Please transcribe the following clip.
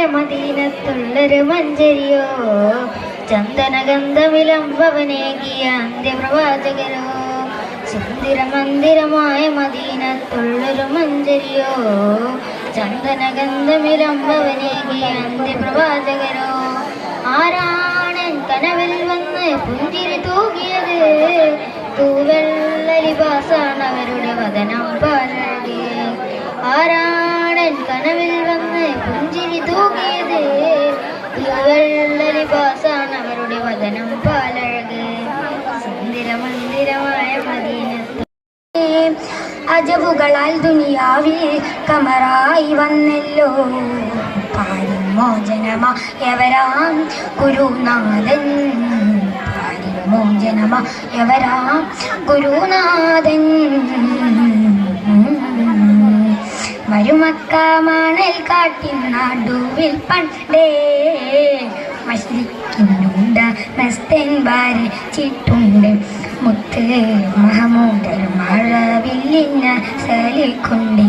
മദീനത്തുള്ളൊരു മഞ്ചരിയോ ചന്ദനഗന്ധവിലംബവനേകിയ അന്ത്യപ്രവാചകരോ സുന്ദരമന്ദിരമായ മദീനത്തുള്ളൊരു മഞ്ചരിയോ ചന്ദനഗന്ധവിലംബവനേകിയ അന്ത്യപ്രവാചകരോ ആരാണൻ കനവിൽ വന്ന് പുഞ്ചിരി തൂകിയത് തൂവെള്ളലിബാസാണ് അവരുടെ വദനം പാലഴകി ആരാണൻ കനവിൽ വന്ന് പുഞ്ചിരി തൂകിയത് തൂവെള്ളലിബാസാണ് അവരുടെ വദനം പാലഴക് സുന്ദരമന്ദിരമായ മദീനത്ത് അജബുകളാൽ ദുനിയാവിൽ കമറായി വന്നല്ലോ പാരിമോചനമായവരാം ഗുരുനാഥൻ പാരിമോചനമായവരാം ഗുരുനാഥൻ മരുമക്ക മണൽ കാട്ടിൻ നടുവിൽ പണ്ടേ മസ്ലിക്കുന്നുണ്ട് മസ്തൻ ചിട്ടുണ്ട് മുത്ത് മഹമൂദർ മഴവില്ലിന് സലിക്കൊണ്ടേ